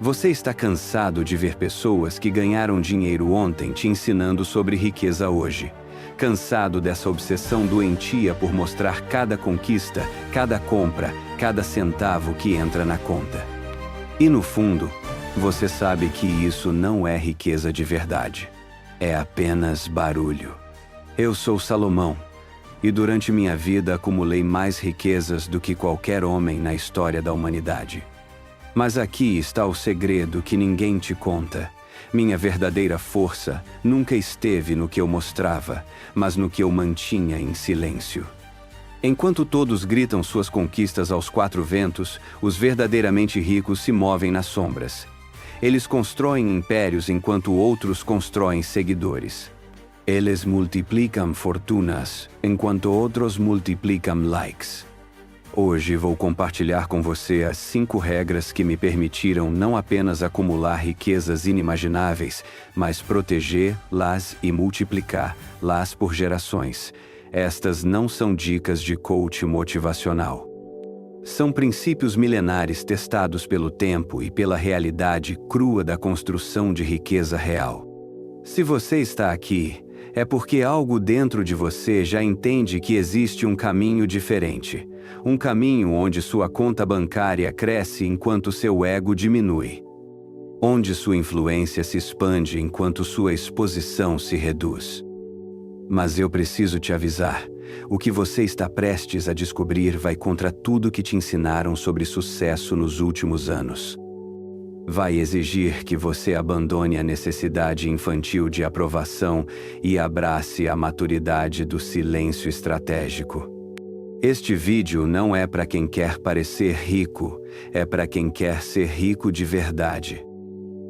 Você está cansado de ver pessoas que ganharam dinheiro ontem te ensinando sobre riqueza hoje. Cansado dessa obsessão doentia por mostrar cada conquista, cada compra, cada centavo que entra na conta. E no fundo, você sabe que isso não é riqueza de verdade. É apenas barulho. Eu sou Salomão, e durante minha vida acumulei mais riquezas do que qualquer homem na história da humanidade. Mas aqui está o segredo que ninguém te conta. Minha verdadeira força nunca esteve no que eu mostrava, mas no que eu mantinha em silêncio. Enquanto todos gritam suas conquistas aos quatro ventos, os verdadeiramente ricos se movem nas sombras. Eles constroem impérios enquanto outros constroem seguidores. Eles multiplicam fortunas, enquanto outros multiplicam likes. Hoje vou compartilhar com você as 5 regras que me permitiram não apenas acumular riquezas inimagináveis, mas protegê-las e multiplicá-las por gerações. Estas não são dicas de coach motivacional. São princípios milenares testados pelo tempo e pela realidade crua da construção de riqueza real. Se você está aqui, é porque algo dentro de você já entende que existe um caminho diferente. Um caminho onde sua conta bancária cresce enquanto seu ego diminui. Onde sua influência se expande enquanto sua exposição se reduz. Mas eu preciso te avisar, o que você está prestes a descobrir vai contra tudo que te ensinaram sobre sucesso nos últimos anos. Vai exigir que você abandone a necessidade infantil de aprovação e abrace a maturidade do silêncio estratégico. Este vídeo não é para quem quer parecer rico, é para quem quer ser rico de verdade.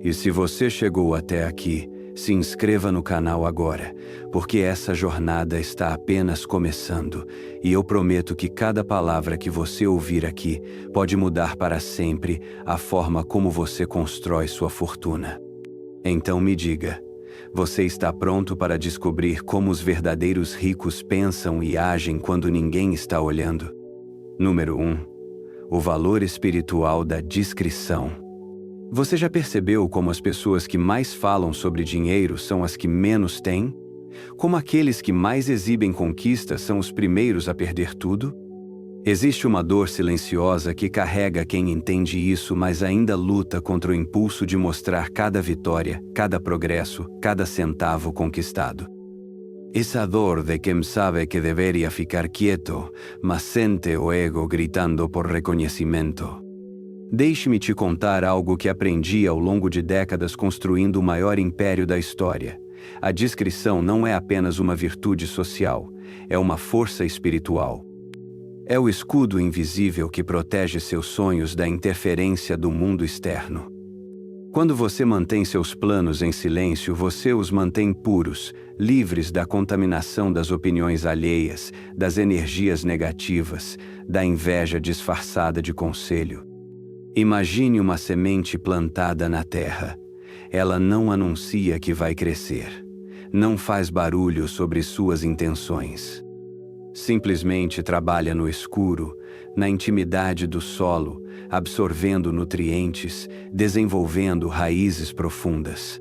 E se você chegou até aqui, se inscreva no canal agora, porque essa jornada está apenas começando, e eu prometo que cada palavra que você ouvir aqui pode mudar para sempre a forma como você constrói sua fortuna. Então me diga, você está pronto para descobrir como os verdadeiros ricos pensam e agem quando ninguém está olhando? Número 1. O valor espiritual da discrição. Você já percebeu como as pessoas que mais falam sobre dinheiro são as que menos têm? Como aqueles que mais exibem conquistas são os primeiros a perder tudo? Existe uma dor silenciosa que carrega quem entende isso, mas ainda luta contra o impulso de mostrar cada vitória, cada progresso, cada centavo conquistado. Essa dor de quem sabe que deveria ficar quieto, mas sente o ego gritando por reconhecimento. Deixe-me te contar algo que aprendi ao longo de décadas construindo o maior império da história. A discrição não é apenas uma virtude social, é uma força espiritual. É o escudo invisível que protege seus sonhos da interferência do mundo externo. Quando você mantém seus planos em silêncio, você os mantém puros, livres da contaminação das opiniões alheias, das energias negativas, da inveja disfarçada de conselho. Imagine uma semente plantada na terra. Ela não anuncia que vai crescer. Não faz barulho sobre suas intenções. Simplesmente trabalha no escuro, na intimidade do solo, absorvendo nutrientes, desenvolvendo raízes profundas.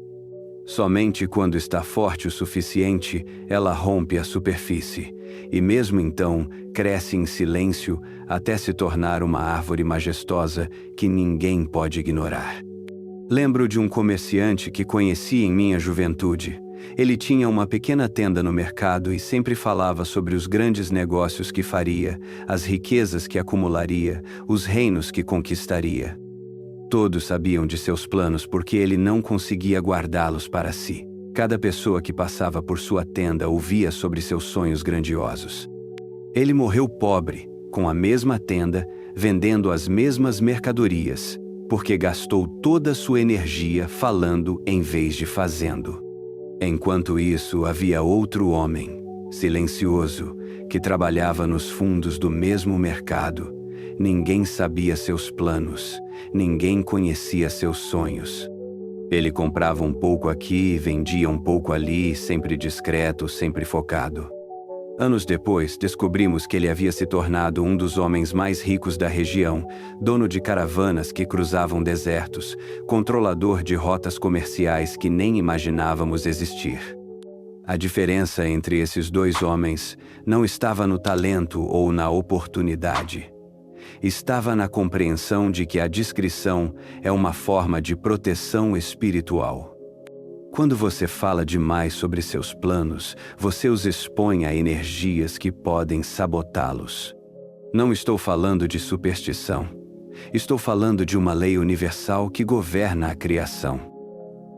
Somente quando está forte o suficiente, ela rompe a superfície, e mesmo então, cresce em silêncio até se tornar uma árvore majestosa que ninguém pode ignorar. Lembro de um comerciante que conheci em minha juventude. Ele tinha uma pequena tenda no mercado e sempre falava sobre os grandes negócios que faria, as riquezas que acumularia, os reinos que conquistaria. Todos sabiam de seus planos porque ele não conseguia guardá-los para si. Cada pessoa que passava por sua tenda ouvia sobre seus sonhos grandiosos. Ele morreu pobre, com a mesma tenda, vendendo as mesmas mercadorias, porque gastou toda sua energia falando em vez de fazendo. Enquanto isso, havia outro homem, silencioso, que trabalhava nos fundos do mesmo mercado. Ninguém sabia seus planos, ninguém conhecia seus sonhos. Ele comprava um pouco aqui e vendia um pouco ali, sempre discreto, sempre focado. Anos depois, descobrimos que ele havia se tornado um dos homens mais ricos da região, dono de caravanas que cruzavam desertos, controlador de rotas comerciais que nem imaginávamos existir. A diferença entre esses dois homens não estava no talento ou na oportunidade. Estava na compreensão de que a discrição é uma forma de proteção espiritual. Quando você fala demais sobre seus planos, você os expõe a energias que podem sabotá-los. Não estou falando de superstição. Estou falando de uma lei universal que governa a criação.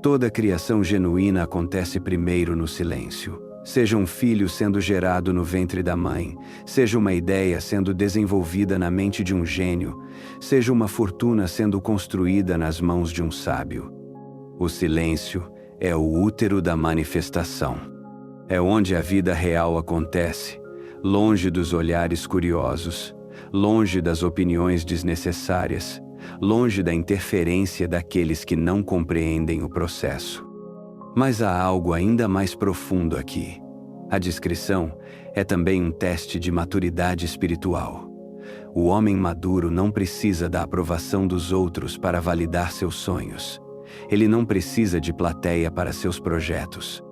Toda criação genuína acontece primeiro no silêncio. Seja um filho sendo gerado no ventre da mãe, seja uma ideia sendo desenvolvida na mente de um gênio, seja uma fortuna sendo construída nas mãos de um sábio. O silêncio é o útero da manifestação. É onde a vida real acontece, longe dos olhares curiosos, longe das opiniões desnecessárias, longe da interferência daqueles que não compreendem o processo. Mas há algo ainda mais profundo aqui. A discrição é também um teste de maturidade espiritual. O homem maduro não precisa da aprovação dos outros para validar seus sonhos. Ele não precisa de plateia para seus projetos.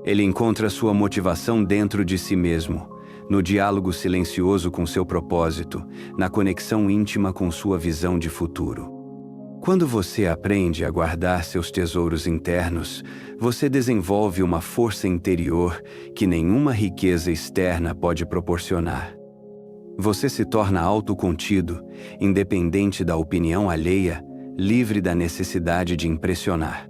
Ele encontra sua motivação dentro de si mesmo, no diálogo silencioso com seu propósito, na conexão íntima com sua visão de futuro. Quando você aprende a guardar seus tesouros internos, você desenvolve uma força interior que nenhuma riqueza externa pode proporcionar. Você se torna autocontido, independente da opinião alheia, livre da necessidade de impressionar.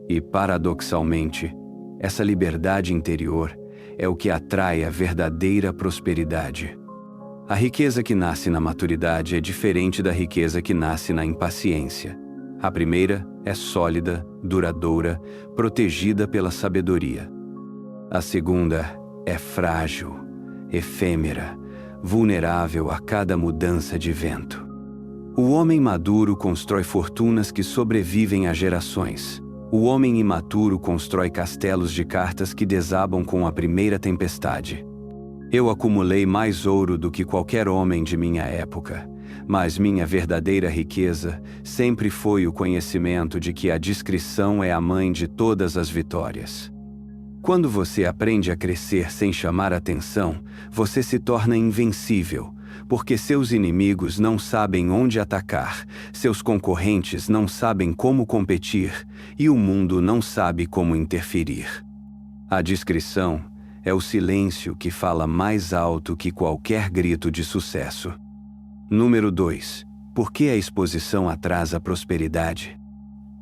E, paradoxalmente, essa liberdade interior é o que atrai a verdadeira prosperidade. A riqueza que nasce na maturidade é diferente da riqueza que nasce na impaciência. A primeira é sólida, duradoura, protegida pela sabedoria. A segunda é frágil, efêmera, vulnerável a cada mudança de vento. O homem maduro constrói fortunas que sobrevivem a gerações. O homem imaturo constrói castelos de cartas que desabam com a primeira tempestade. Eu acumulei mais ouro do que qualquer homem de minha época, mas minha verdadeira riqueza sempre foi o conhecimento de que a discrição é a mãe de todas as vitórias. Quando você aprende a crescer sem chamar atenção, você se torna invencível, porque seus inimigos não sabem onde atacar, seus concorrentes não sabem como competir e o mundo não sabe como interferir. A discrição é o silêncio que fala mais alto que qualquer grito de sucesso. Número 2. Por que a exposição atrasa a prosperidade?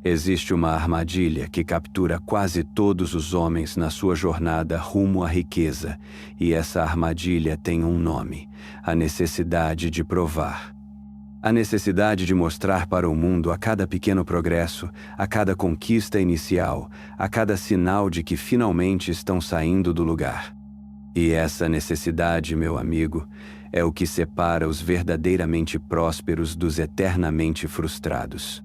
Existe uma armadilha que captura quase todos os homens na sua jornada rumo à riqueza, e essa armadilha tem um nome: a necessidade de provar. A necessidade de mostrar para o mundo a cada pequeno progresso, a cada conquista inicial, a cada sinal de que finalmente estão saindo do lugar. E essa necessidade, meu amigo, é o que separa os verdadeiramente prósperos dos eternamente frustrados.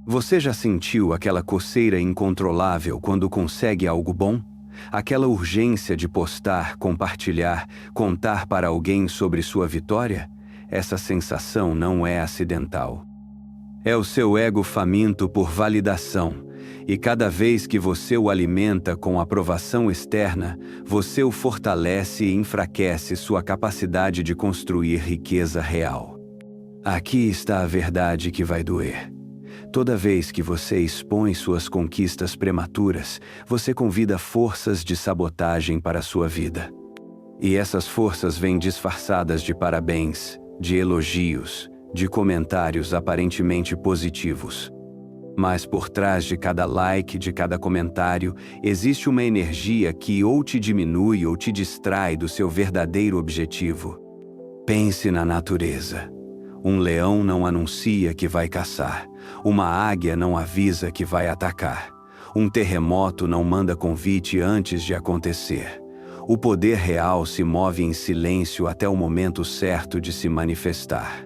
Você já sentiu aquela coceira incontrolável quando consegue algo bom? Aquela urgência de postar, compartilhar, contar para alguém sobre sua vitória? Essa sensação não é acidental. É o seu ego faminto por validação, e cada vez que você o alimenta com aprovação externa, você o fortalece e enfraquece sua capacidade de construir riqueza real. Aqui está a verdade que vai doer. Toda vez que você expõe suas conquistas prematuras, você convida forças de sabotagem para a sua vida. E essas forças vêm disfarçadas de parabéns, de elogios, de comentários aparentemente positivos. Mas por trás de cada like, de cada comentário, existe uma energia que ou te diminui ou te distrai do seu verdadeiro objetivo. Pense na natureza. Um leão não anuncia que vai caçar. Uma águia não avisa que vai atacar. Um terremoto não manda convite antes de acontecer. O poder real se move em silêncio até o momento certo de se manifestar.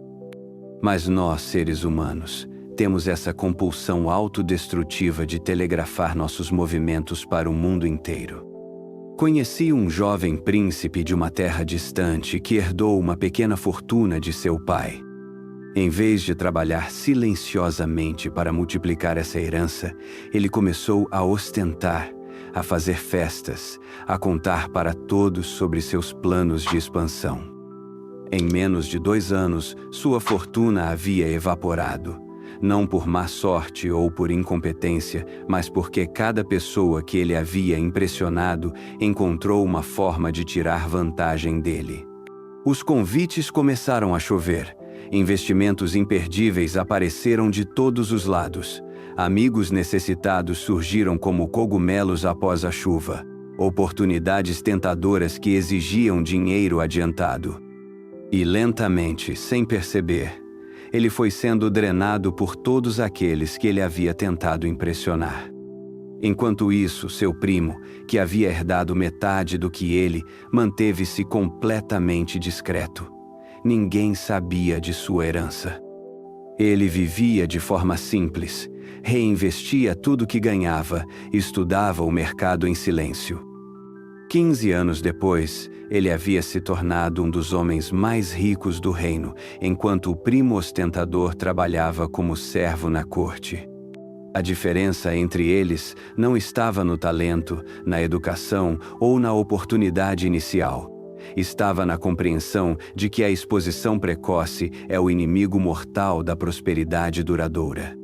Mas nós, seres humanos, temos essa compulsão autodestrutiva de telegrafar nossos movimentos para o mundo inteiro. Conheci um jovem príncipe de uma terra distante que herdou uma pequena fortuna de seu pai. Em vez de trabalhar silenciosamente para multiplicar essa herança, ele começou a ostentar, a fazer festas, a contar para todos sobre seus planos de expansão. Em menos de 2 anos, sua fortuna havia evaporado, não por má sorte ou por incompetência, mas porque cada pessoa que ele havia impressionado encontrou uma forma de tirar vantagem dele. Os convites começaram a chover. Investimentos imperdíveis apareceram de todos os lados. Amigos necessitados surgiram como cogumelos após a chuva. Oportunidades tentadoras que exigiam dinheiro adiantado. E lentamente, sem perceber, ele foi sendo drenado por todos aqueles que ele havia tentado impressionar. Enquanto isso, seu primo, que havia herdado metade do que ele, manteve-se completamente discreto. Ninguém sabia de sua herança. Ele vivia de forma simples, reinvestia tudo que ganhava, estudava o mercado em silêncio. 15 anos depois, ele havia se tornado um dos homens mais ricos do reino, enquanto o primo ostentador trabalhava como servo na corte. A diferença entre eles não estava no talento, na educação ou na oportunidade inicial. Estava na compreensão de que a exposição precoce é o inimigo mortal da prosperidade duradoura.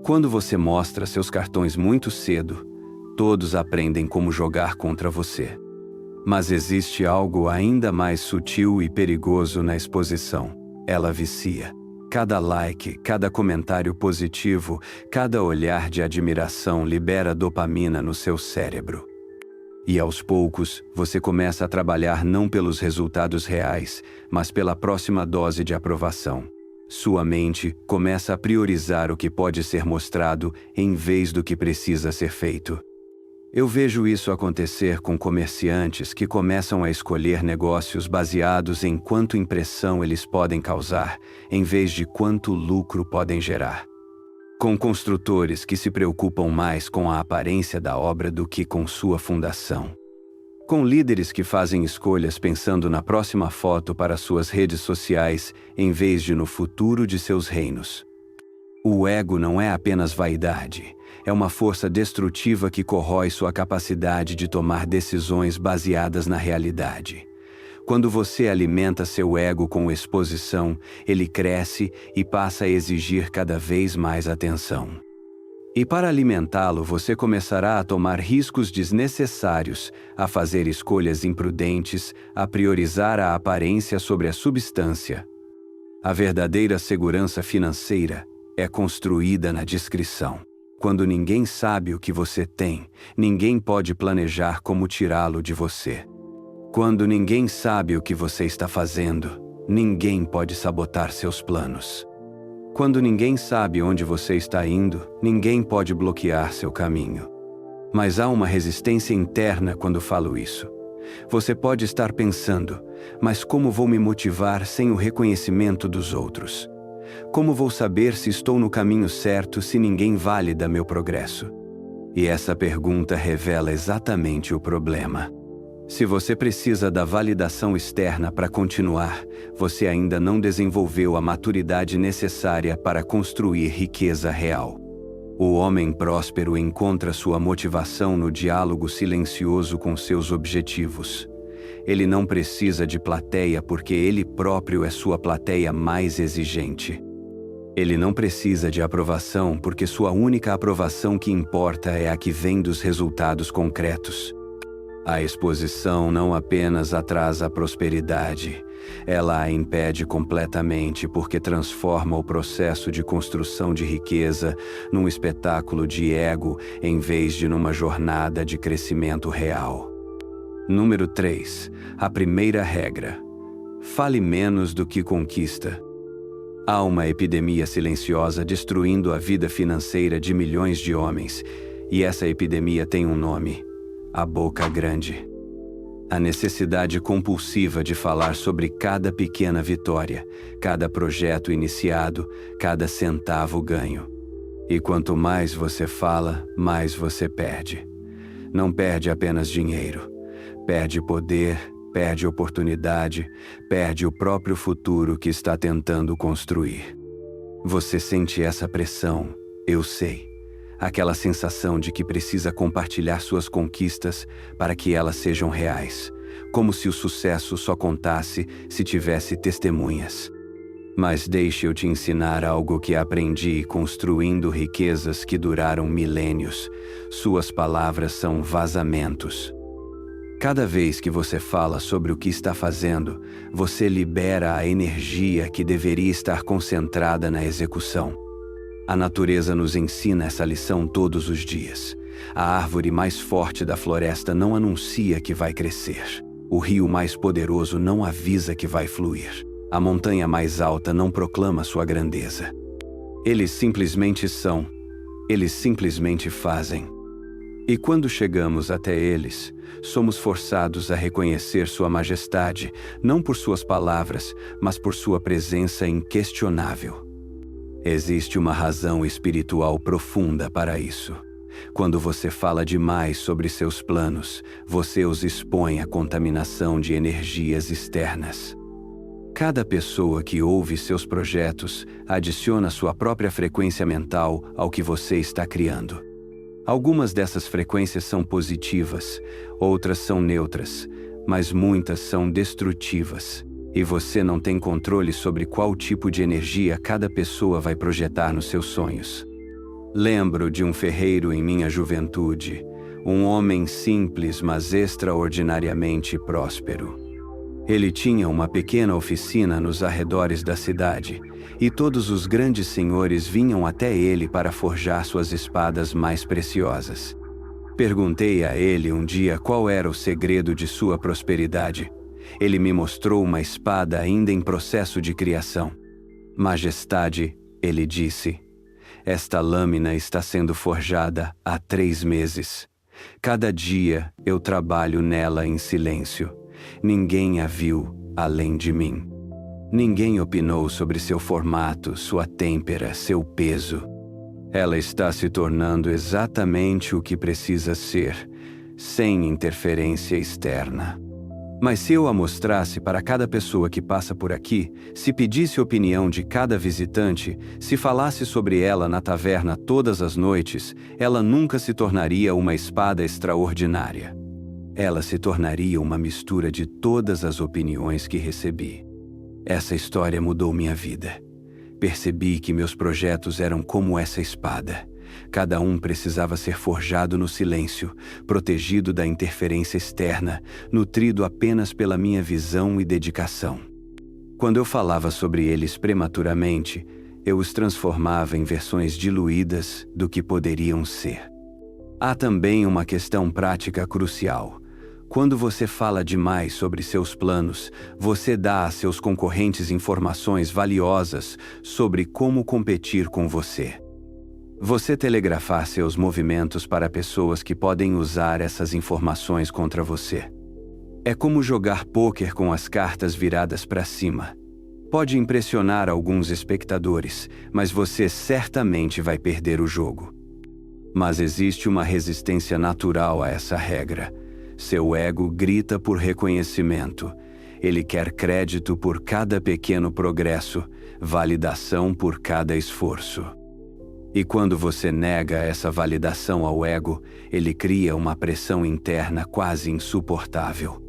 Quando você mostra seus cartões muito cedo, todos aprendem como jogar contra você. Mas existe algo ainda mais sutil e perigoso na exposição. Ela vicia. Cada like, cada comentário positivo, cada olhar de admiração libera dopamina no seu cérebro. E aos poucos, você começa a trabalhar não pelos resultados reais, mas pela próxima dose de aprovação. Sua mente começa a priorizar o que pode ser mostrado em vez do que precisa ser feito. Eu vejo isso acontecer com comerciantes que começam a escolher negócios baseados em quanto impressão eles podem causar, em vez de quanto lucro podem gerar. Com construtores que se preocupam mais com a aparência da obra do que com sua fundação. Com líderes que fazem escolhas pensando na próxima foto para suas redes sociais, em vez de no futuro de seus reinos. O ego não é apenas vaidade, é uma força destrutiva que corrói sua capacidade de tomar decisões baseadas na realidade. Quando você alimenta seu ego com exposição, ele cresce e passa a exigir cada vez mais atenção. E para alimentá-lo, você começará a tomar riscos desnecessários, a fazer escolhas imprudentes, a priorizar a aparência sobre a substância. A verdadeira segurança financeira é construída na discrição. Quando ninguém sabe o que você tem, ninguém pode planejar como tirá-lo de você. Quando ninguém sabe o que você está fazendo, ninguém pode sabotar seus planos. Quando ninguém sabe onde você está indo, ninguém pode bloquear seu caminho. Mas há uma resistência interna quando falo isso. Você pode estar pensando, mas como vou me motivar sem o reconhecimento dos outros? Como vou saber se estou no caminho certo se ninguém valida meu progresso? E essa pergunta revela exatamente o problema. Se você precisa da validação externa para continuar, você ainda não desenvolveu a maturidade necessária para construir riqueza real. O homem próspero encontra sua motivação no diálogo silencioso com seus objetivos. Ele não precisa de plateia porque ele próprio é sua plateia mais exigente. Ele não precisa de aprovação porque sua única aprovação que importa é a que vem dos resultados concretos. A exposição não apenas atrasa a prosperidade, ela a impede completamente porque transforma o processo de construção de riqueza num espetáculo de ego em vez de numa jornada de crescimento real. Número 3. A primeira regra. Fale menos do que conquista. Há uma epidemia silenciosa destruindo a vida financeira de milhões de homens, e essa epidemia tem um nome: a boca grande. A necessidade compulsiva de falar sobre cada pequena vitória, cada projeto iniciado, cada centavo ganho. E quanto mais você fala, mais você perde. Não perde apenas dinheiro, Perde poder, perde oportunidade, perde o próprio futuro que está tentando construir. Você sente essa pressão, eu sei. Aquela sensação de que precisa compartilhar suas conquistas para que elas sejam reais, como se o sucesso só contasse se tivesse testemunhas. Mas deixe eu te ensinar algo que aprendi construindo riquezas que duraram milênios. Suas palavras são vazamentos. Cada vez que você fala sobre o que está fazendo, você libera a energia que deveria estar concentrada na execução. A natureza nos ensina essa lição todos os dias. A árvore mais forte da floresta não anuncia que vai crescer. O rio mais poderoso não avisa que vai fluir. A montanha mais alta não proclama sua grandeza. Eles simplesmente são. Eles simplesmente fazem. E quando chegamos até eles, somos forçados a reconhecer sua majestade, não por suas palavras, mas por sua presença inquestionável. Existe uma razão espiritual profunda para isso. Quando você fala demais sobre seus planos, você os expõe à contaminação de energias externas. Cada pessoa que ouve seus projetos adiciona sua própria frequência mental ao que você está criando. Algumas dessas frequências são positivas, outras são neutras, mas muitas são destrutivas. E você não tem controle sobre qual tipo de energia cada pessoa vai projetar nos seus sonhos. Lembro de um ferreiro em minha juventude, um homem simples, mas extraordinariamente próspero. Ele tinha uma pequena oficina nos arredores da cidade, e todos os grandes senhores vinham até ele para forjar suas espadas mais preciosas. Perguntei a ele um dia qual era o segredo de sua prosperidade. Ele me mostrou uma espada ainda em processo de criação. Majestade, ele disse, esta lâmina está sendo forjada há 3 meses. Cada dia eu trabalho nela em silêncio. Ninguém a viu além de mim. Ninguém opinou sobre seu formato, sua têmpera, seu peso. Ela está se tornando exatamente o que precisa ser, sem interferência externa. Mas se eu a mostrasse para cada pessoa que passa por aqui, se pedisse opinião de cada visitante, se falasse sobre ela na taverna todas as noites, ela nunca se tornaria uma espada extraordinária. Ela se tornaria uma mistura de todas as opiniões que recebi. Essa história mudou minha vida. Percebi que meus projetos eram como essa espada. Cada um precisava ser forjado no silêncio, protegido da interferência externa, nutrido apenas pela minha visão e dedicação. Quando eu falava sobre eles prematuramente, eu os transformava em versões diluídas do que poderiam ser. Há também uma questão prática crucial. Quando você fala demais sobre seus planos, você dá a seus concorrentes informações valiosas sobre como competir com você. Você telegrafar seus movimentos para pessoas que podem usar essas informações contra você. É como jogar pôquer com as cartas viradas para cima. Pode impressionar alguns espectadores, mas você certamente vai perder o jogo. Mas existe uma resistência natural a essa regra. Seu ego grita por reconhecimento. Ele quer crédito por cada pequeno progresso, validação por cada esforço. E quando você nega essa validação ao ego, ele cria uma pressão interna quase insuportável.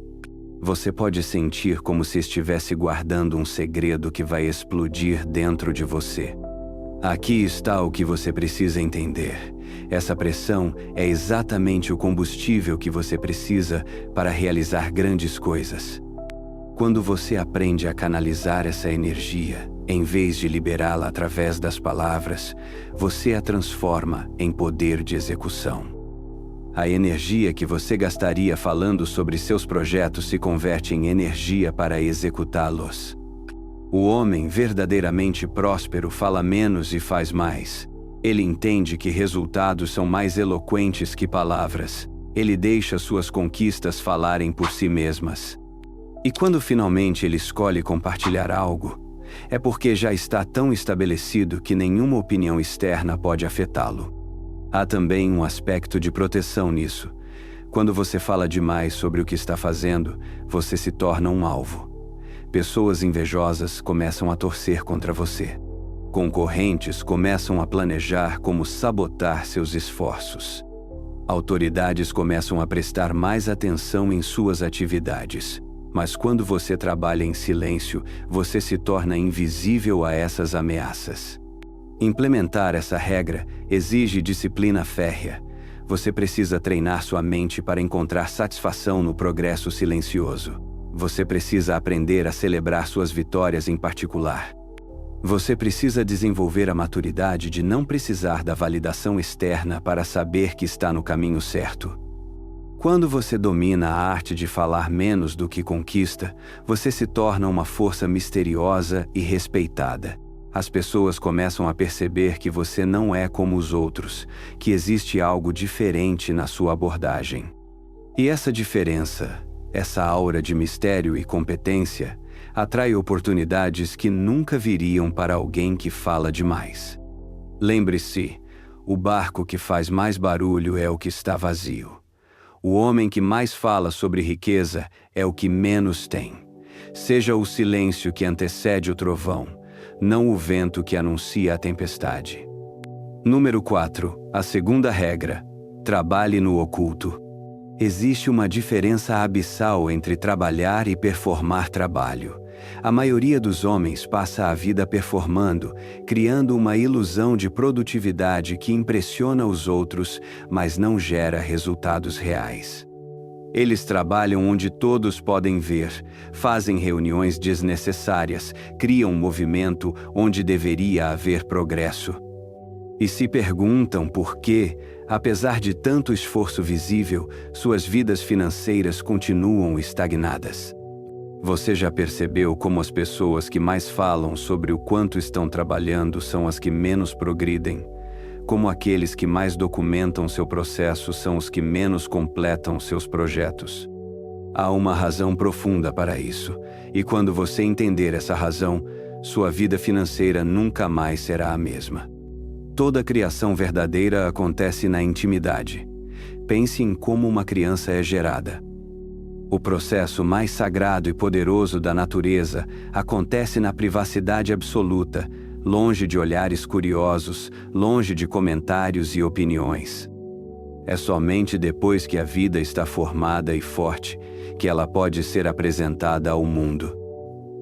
Você pode sentir como se estivesse guardando um segredo que vai explodir dentro de você. Aqui está o que você precisa entender. Essa pressão é exatamente o combustível que você precisa para realizar grandes coisas. Quando você aprende a canalizar essa energia, em vez de liberá-la através das palavras, você a transforma em poder de execução. A energia que você gastaria falando sobre seus projetos se converte em energia para executá-los. O homem verdadeiramente próspero fala menos e faz mais. Ele entende que resultados são mais eloquentes que palavras. Ele deixa suas conquistas falarem por si mesmas. E quando finalmente ele escolhe compartilhar algo, é porque já está tão estabelecido que nenhuma opinião externa pode afetá-lo. Há também um aspecto de proteção nisso. Quando você fala demais sobre o que está fazendo, você se torna um alvo. Pessoas invejosas começam a torcer contra você. Concorrentes começam a planejar como sabotar seus esforços. Autoridades começam a prestar mais atenção em suas atividades. Mas quando você trabalha em silêncio, você se torna invisível a essas ameaças. Implementar essa regra exige disciplina férrea. Você precisa treinar sua mente para encontrar satisfação no progresso silencioso. Você precisa aprender a celebrar suas vitórias em particular. Você precisa desenvolver a maturidade de não precisar da validação externa para saber que está no caminho certo. Quando você domina a arte de falar menos do que conquista, você se torna uma força misteriosa e respeitada. As pessoas começam a perceber que você não é como os outros, que existe algo diferente na sua abordagem. E essa diferença, essa aura de mistério e competência, atrai oportunidades que nunca viriam para alguém que fala demais. Lembre-se, o barco que faz mais barulho é o que está vazio. O homem que mais fala sobre riqueza é o que menos tem. Seja o silêncio que antecede o trovão, não o vento que anuncia a tempestade. Número 4. A segunda regra. Trabalhe no oculto. Existe uma diferença abissal entre trabalhar e performar trabalho. A maioria dos homens passa a vida performando, criando uma ilusão de produtividade que impressiona os outros, mas não gera resultados reais. Eles trabalham onde todos podem ver, fazem reuniões desnecessárias, criam movimento onde deveria haver progresso. E se perguntam por que, apesar de tanto esforço visível, suas vidas financeiras continuam estagnadas. Você já percebeu como as pessoas que mais falam sobre o quanto estão trabalhando são as que menos progridem? Como aqueles que mais documentam seu processo são os que menos completam seus projetos? Há uma razão profunda para isso, e quando você entender essa razão, sua vida financeira nunca mais será a mesma. Toda criação verdadeira acontece na intimidade. Pense em como uma criança é gerada. O processo mais sagrado e poderoso da natureza acontece na privacidade absoluta, longe de olhares curiosos, longe de comentários e opiniões. É somente depois que a vida está formada e forte que ela pode ser apresentada ao mundo.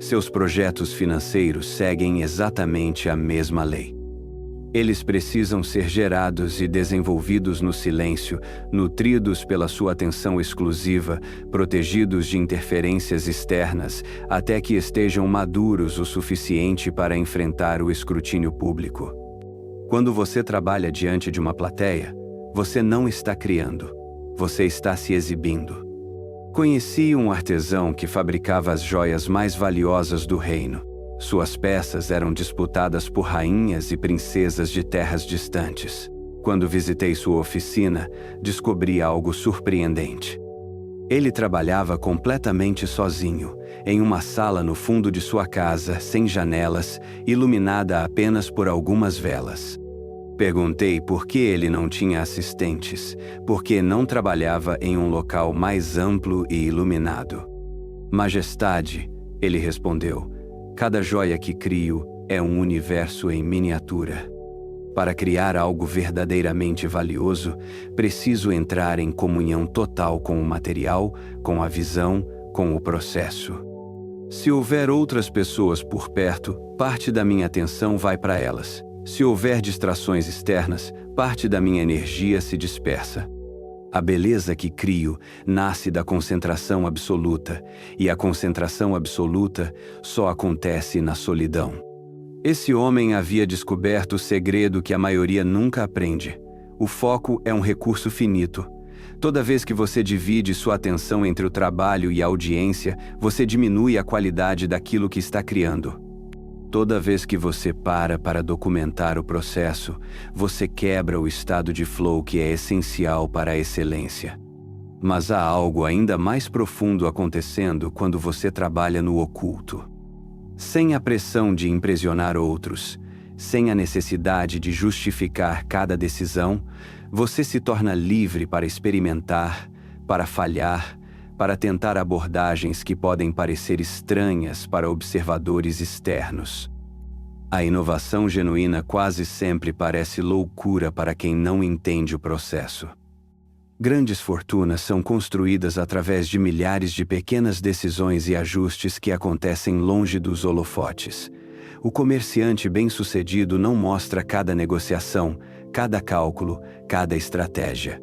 Seus projetos financeiros seguem exatamente a mesma lei. Eles precisam ser gerados e desenvolvidos no silêncio, nutridos pela sua atenção exclusiva, protegidos de interferências externas, até que estejam maduros o suficiente para enfrentar o escrutínio público. Quando você trabalha diante de uma plateia, você não está criando, você está se exibindo. Conheci um artesão que fabricava as joias mais valiosas do reino. Suas peças eram disputadas por rainhas e princesas de terras distantes. Quando visitei sua oficina, descobri algo surpreendente. Ele trabalhava completamente sozinho, em uma sala no fundo de sua casa, sem janelas, iluminada apenas por algumas velas. Perguntei por que ele não tinha assistentes, por que não trabalhava em um local mais amplo e iluminado. Majestade, ele respondeu, cada joia que crio é um universo em miniatura. Para criar algo verdadeiramente valioso, preciso entrar em comunhão total com o material, com a visão, com o processo. Se houver outras pessoas por perto, parte da minha atenção vai para elas. Se houver distrações externas, parte da minha energia se dispersa. A beleza que crio nasce da concentração absoluta, e a concentração absoluta só acontece na solidão. Esse homem havia descoberto o segredo que a maioria nunca aprende. O foco é um recurso finito. Toda vez que você divide sua atenção entre o trabalho e a audiência, você diminui a qualidade daquilo que está criando. Toda vez que você para documentar o processo, você quebra o estado de flow que é essencial para a excelência. Mas há algo ainda mais profundo acontecendo quando você trabalha no oculto. Sem a pressão de impressionar outros, sem a necessidade de justificar cada decisão, você se torna livre para experimentar, para falhar, para tentar abordagens que podem parecer estranhas para observadores externos. A inovação genuína quase sempre parece loucura para quem não entende o processo. Grandes fortunas são construídas através de milhares de pequenas decisões e ajustes que acontecem longe dos holofotes. O comerciante bem-sucedido não mostra cada negociação, cada cálculo, cada estratégia.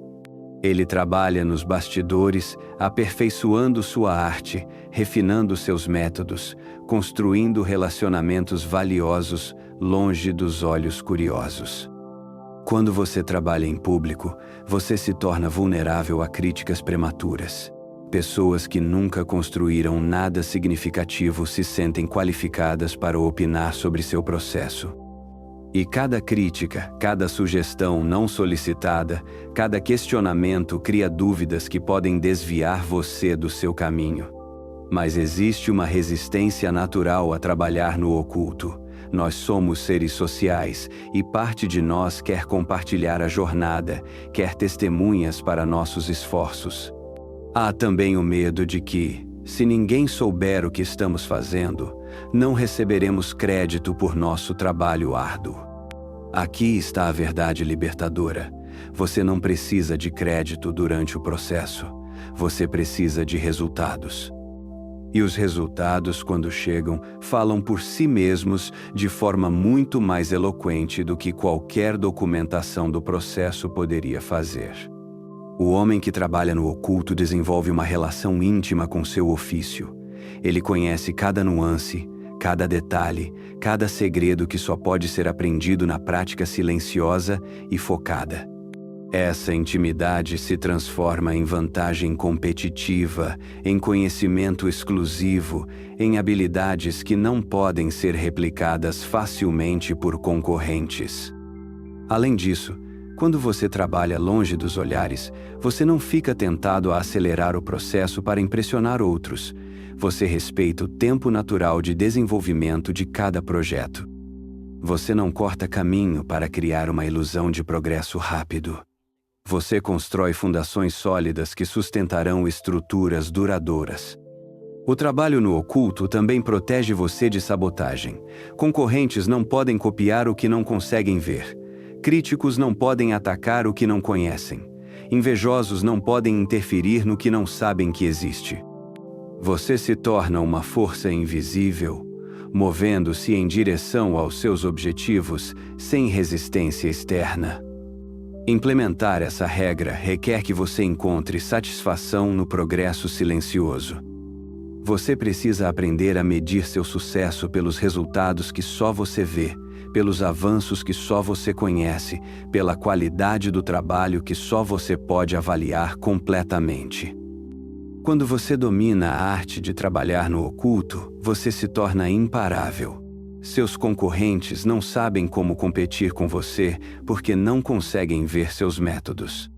Ele trabalha nos bastidores, aperfeiçoando sua arte, refinando seus métodos, construindo relacionamentos valiosos longe dos olhos curiosos. Quando você trabalha em público, você se torna vulnerável a críticas prematuras. Pessoas que nunca construíram nada significativo se sentem qualificadas para opinar sobre seu processo. E cada crítica, cada sugestão não solicitada, cada questionamento cria dúvidas que podem desviar você do seu caminho. Mas existe uma resistência natural a trabalhar no oculto. Nós somos seres sociais e parte de nós quer compartilhar a jornada, quer testemunhas para nossos esforços. Há também o medo de que, se ninguém souber o que estamos fazendo, não receberemos crédito por nosso trabalho árduo. Aqui está a verdade libertadora. Você não precisa de crédito durante o processo. Você precisa de resultados. E os resultados, quando chegam, falam por si mesmos de forma muito mais eloquente do que qualquer documentação do processo poderia fazer. O homem que trabalha no oculto desenvolve uma relação íntima com seu ofício. Ele conhece cada nuance, cada detalhe, cada segredo que só pode ser aprendido na prática silenciosa e focada. Essa intimidade se transforma em vantagem competitiva, em conhecimento exclusivo, em habilidades que não podem ser replicadas facilmente por concorrentes. Além disso, quando você trabalha longe dos olhares, você não fica tentado a acelerar o processo para impressionar outros. Você respeita o tempo natural de desenvolvimento de cada projeto. Você não corta caminho para criar uma ilusão de progresso rápido. Você constrói fundações sólidas que sustentarão estruturas duradouras. O trabalho no oculto também protege você de sabotagem. Concorrentes não podem copiar o que não conseguem ver. Críticos não podem atacar o que não conhecem. Invejosos não podem interferir no que não sabem que existe. Você se torna uma força invisível, movendo-se em direção aos seus objetivos sem resistência externa. Implementar essa regra requer que você encontre satisfação no progresso silencioso. Você precisa aprender a medir seu sucesso pelos resultados que só você vê, pelos avanços que só você conhece, pela qualidade do trabalho que só você pode avaliar completamente. Quando você domina a arte de trabalhar no oculto, você se torna imparável. Seus concorrentes não sabem como competir com você porque não conseguem ver seus métodos.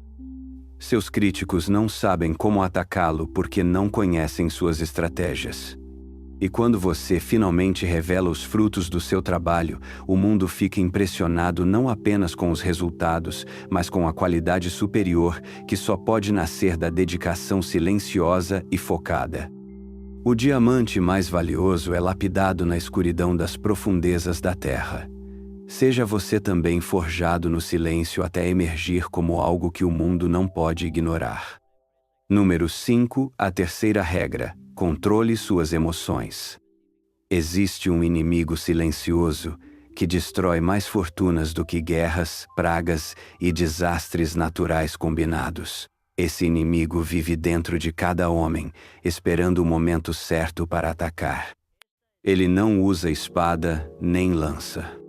Seus críticos não sabem como atacá-lo porque não conhecem suas estratégias. E quando você finalmente revela os frutos do seu trabalho, o mundo fica impressionado não apenas com os resultados, mas com a qualidade superior que só pode nascer da dedicação silenciosa e focada. O diamante mais valioso é lapidado na escuridão das profundezas da terra. Seja você também forjado no silêncio até emergir como algo que o mundo não pode ignorar. Número 5, a terceira regra: controle suas emoções. Existe um inimigo silencioso que destrói mais fortunas do que guerras, pragas e desastres naturais combinados. Esse inimigo vive dentro de cada homem, esperando o momento certo para atacar. Ele não usa espada nem lança.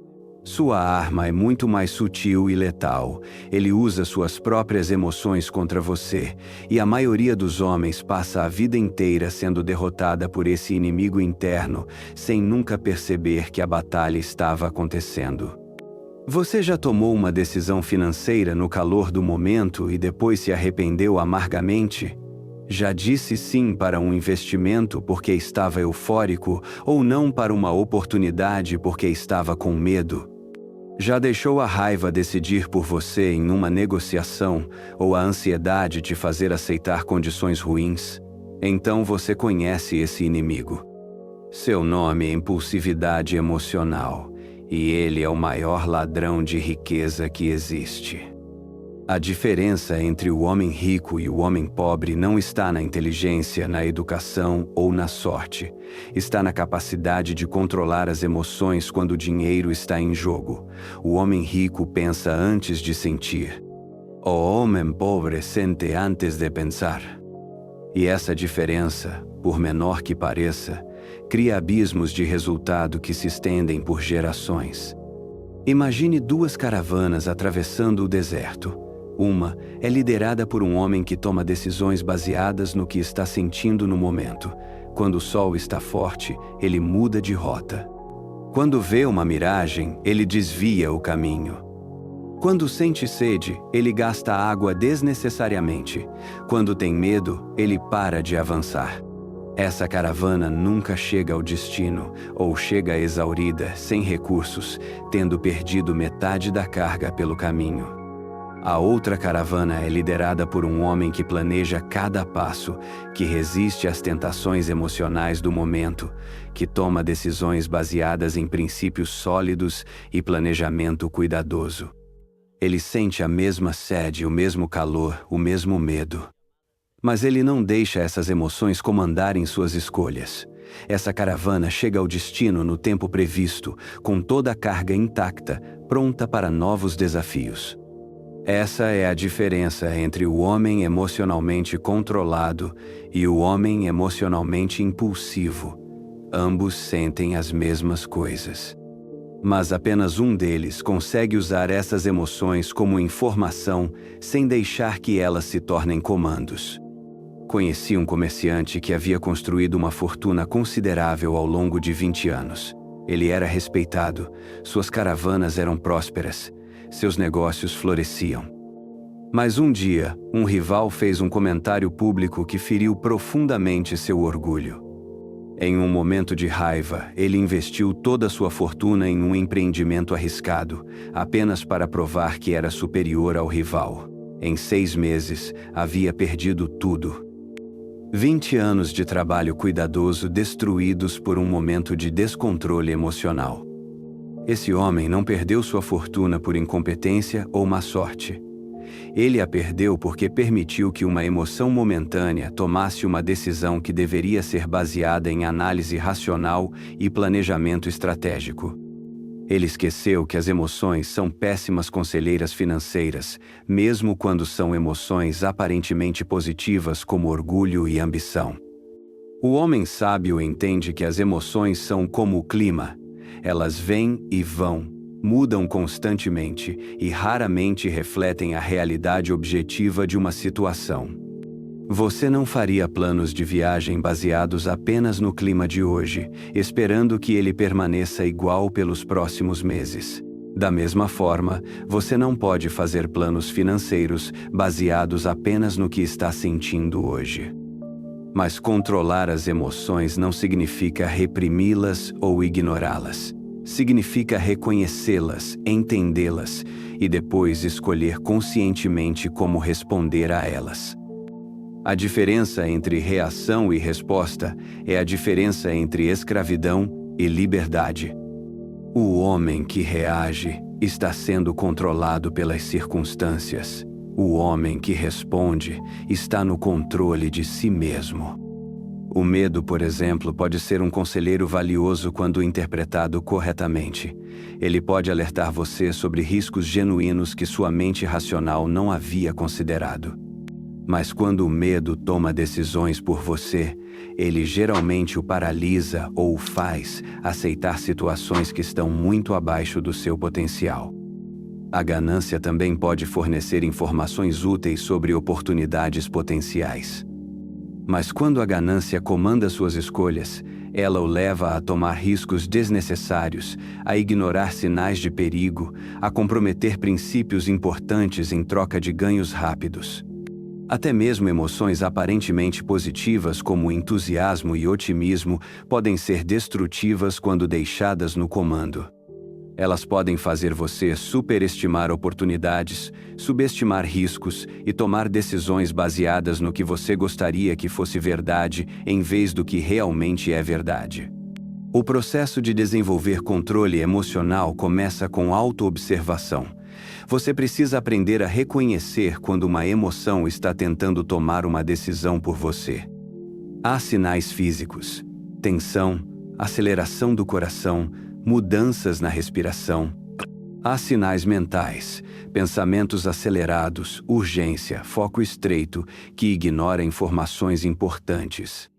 Sua arma é muito mais sutil e letal. Ele usa suas próprias emoções contra você, e a maioria dos homens passa a vida inteira sendo derrotada por esse inimigo interno, sem nunca perceber que a batalha estava acontecendo. Você já tomou uma decisão financeira no calor do momento e depois se arrependeu amargamente? Já disse sim para um investimento porque estava eufórico ou não para uma oportunidade porque estava com medo? Já deixou a raiva decidir por você em uma negociação ou a ansiedade te fazer aceitar condições ruins? Então você conhece esse inimigo. Seu nome é impulsividade emocional, e ele é o maior ladrão de riqueza que existe. A diferença entre o homem rico e o homem pobre não está na inteligência, na educação ou na sorte. Está na capacidade de controlar as emoções quando o dinheiro está em jogo. O homem rico pensa antes de sentir. O homem pobre sente antes de pensar. E essa diferença, por menor que pareça, cria abismos de resultado que se estendem por gerações. Imagine duas caravanas atravessando o deserto. Uma é liderada por um homem que toma decisões baseadas no que está sentindo no momento. Quando o sol está forte, ele muda de rota. Quando vê uma miragem, ele desvia o caminho. Quando sente sede, ele gasta água desnecessariamente. Quando tem medo, ele para de avançar. Essa caravana nunca chega ao destino, ou chega exaurida, sem recursos, tendo perdido metade da carga pelo caminho. A outra caravana é liderada por um homem que planeja cada passo, que resiste às tentações emocionais do momento, que toma decisões baseadas em princípios sólidos e planejamento cuidadoso. Ele sente a mesma sede, o mesmo calor, o mesmo medo. Mas ele não deixa essas emoções comandarem suas escolhas. Essa caravana chega ao destino no tempo previsto, com toda a carga intacta, pronta para novos desafios. Essa é a diferença entre o homem emocionalmente controlado e o homem emocionalmente impulsivo. Ambos sentem as mesmas coisas. Mas apenas um deles consegue usar essas emoções como informação sem deixar que elas se tornem comandos. Conheci um comerciante que havia construído uma fortuna considerável ao longo de 20 anos. Ele era respeitado, suas caravanas eram prósperas, seus negócios floresciam. Mas um dia, um rival fez um comentário público que feriu profundamente seu orgulho. Em um momento de raiva, ele investiu toda a sua fortuna em um empreendimento arriscado, apenas para provar que era superior ao rival. Em 6 meses, havia perdido tudo. 20 anos de trabalho cuidadoso destruídos por um momento de descontrole emocional. Esse homem não perdeu sua fortuna por incompetência ou má sorte. Ele a perdeu porque permitiu que uma emoção momentânea tomasse uma decisão que deveria ser baseada em análise racional e planejamento estratégico. Ele esqueceu que as emoções são péssimas conselheiras financeiras, mesmo quando são emoções aparentemente positivas como orgulho e ambição. O homem sábio entende que as emoções são como o clima. Elas vêm e vão, mudam constantemente e raramente refletem a realidade objetiva de uma situação. Você não faria planos de viagem baseados apenas no clima de hoje, esperando que ele permaneça igual pelos próximos meses. Da mesma forma, você não pode fazer planos financeiros baseados apenas no que está sentindo hoje. Mas controlar as emoções não significa reprimi-las ou ignorá-las. Significa reconhecê-las, entendê-las e depois escolher conscientemente como responder a elas. A diferença entre reação e resposta é a diferença entre escravidão e liberdade. O homem que reage está sendo controlado pelas circunstâncias. O homem que responde está no controle de si mesmo. O medo, por exemplo, pode ser um conselheiro valioso quando interpretado corretamente. Ele pode alertar você sobre riscos genuínos que sua mente racional não havia considerado. Mas quando o medo toma decisões por você, ele geralmente o paralisa ou o faz aceitar situações que estão muito abaixo do seu potencial. A ganância também pode fornecer informações úteis sobre oportunidades potenciais. Mas quando a ganância comanda suas escolhas, ela o leva a tomar riscos desnecessários, a ignorar sinais de perigo, a comprometer princípios importantes em troca de ganhos rápidos. Até mesmo emoções aparentemente positivas como entusiasmo e otimismo podem ser destrutivas quando deixadas no comando. Elas podem fazer você superestimar oportunidades, subestimar riscos e tomar decisões baseadas no que você gostaria que fosse verdade em vez do que realmente é verdade. O processo de desenvolver controle emocional começa com autoobservação. Você precisa aprender a reconhecer quando uma emoção está tentando tomar uma decisão por você. Há sinais físicos: tensão, aceleração do coração, mudanças na respiração. Há sinais mentais: pensamentos acelerados, urgência, foco estreito, que ignora informações importantes.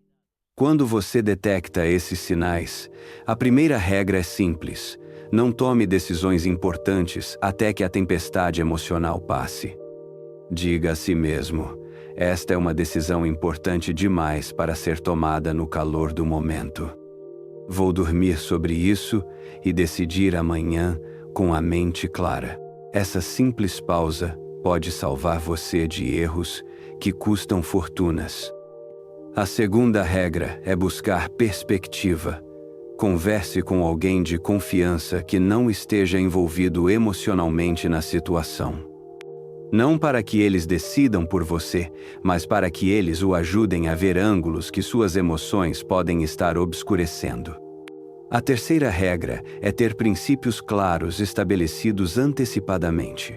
Quando você detecta esses sinais, a primeira regra é simples: não tome decisões importantes até que a tempestade emocional passe. Diga a si mesmo: esta é uma decisão importante demais para ser tomada no calor do momento. Vou dormir sobre isso e decidir amanhã com a mente clara. Essa simples pausa pode salvar você de erros que custam fortunas. A segunda regra é buscar perspectiva. Converse com alguém de confiança que não esteja envolvido emocionalmente na situação. Não para que eles decidam por você, mas para que eles o ajudem a ver ângulos que suas emoções podem estar obscurecendo. A terceira regra é ter princípios claros estabelecidos antecipadamente.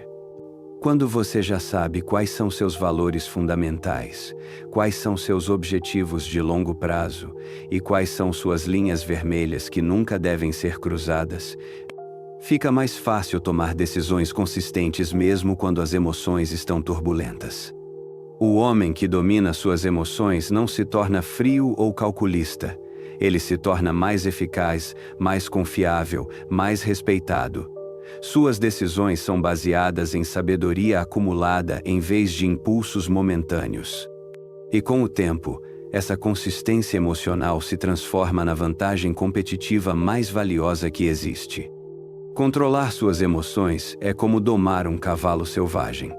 Quando você já sabe quais são seus valores fundamentais, quais são seus objetivos de longo prazo e quais são suas linhas vermelhas que nunca devem ser cruzadas, fica mais fácil tomar decisões consistentes mesmo quando as emoções estão turbulentas. O homem que domina suas emoções não se torna frio ou calculista. Ele se torna mais eficaz, mais confiável, mais respeitado. Suas decisões são baseadas em sabedoria acumulada em vez de impulsos momentâneos. E com o tempo, essa consistência emocional se transforma na vantagem competitiva mais valiosa que existe. Controlar suas emoções é como domar um cavalo selvagem.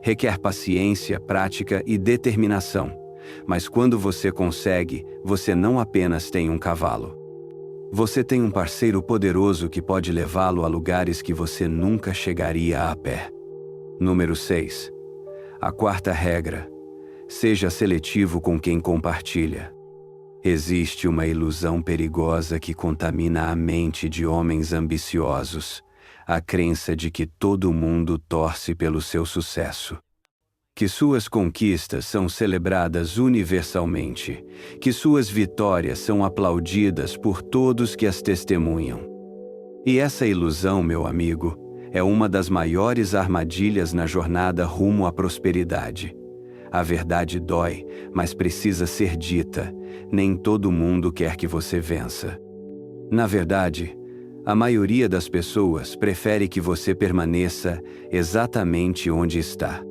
Requer paciência, prática e determinação. Mas quando você consegue, você não apenas tem um cavalo. Você tem um parceiro poderoso que pode levá-lo a lugares que você nunca chegaria a pé. Número 6. A quarta regra: seja seletivo com quem compartilha. Existe uma ilusão perigosa que contamina a mente de homens ambiciosos: a crença de que todo mundo torce pelo seu sucesso. Que suas conquistas são celebradas universalmente, que suas vitórias são aplaudidas por todos que as testemunham. E essa ilusão, meu amigo, é uma das maiores armadilhas na jornada rumo à prosperidade. A verdade dói, mas precisa ser dita. Nem todo mundo quer que você vença. Na verdade, a maioria das pessoas prefere que você permaneça exatamente onde está.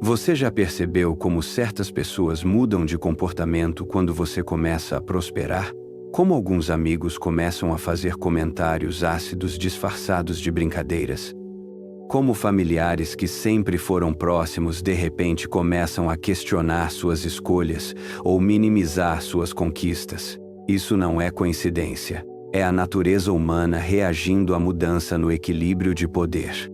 Você já percebeu como certas pessoas mudam de comportamento quando você começa a prosperar? Como alguns amigos começam a fazer comentários ácidos disfarçados de brincadeiras? Como familiares que sempre foram próximos de repente começam a questionar suas escolhas ou minimizar suas conquistas? Isso não é coincidência. É a natureza humana reagindo à mudança no equilíbrio de poder.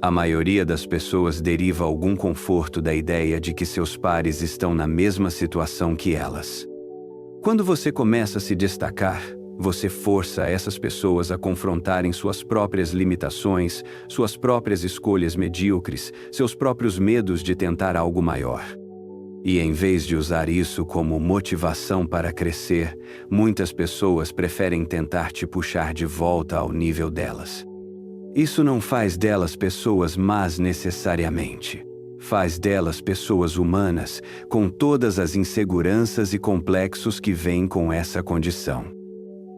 A maioria das pessoas deriva algum conforto da ideia de que seus pares estão na mesma situação que elas. Quando você começa a se destacar, você força essas pessoas a confrontarem suas próprias limitações, suas próprias escolhas medíocres, seus próprios medos de tentar algo maior. E em vez de usar isso como motivação para crescer, muitas pessoas preferem tentar te puxar de volta ao nível delas. Isso não faz delas pessoas más necessariamente. Faz delas pessoas humanas, com todas as inseguranças e complexos que vêm com essa condição.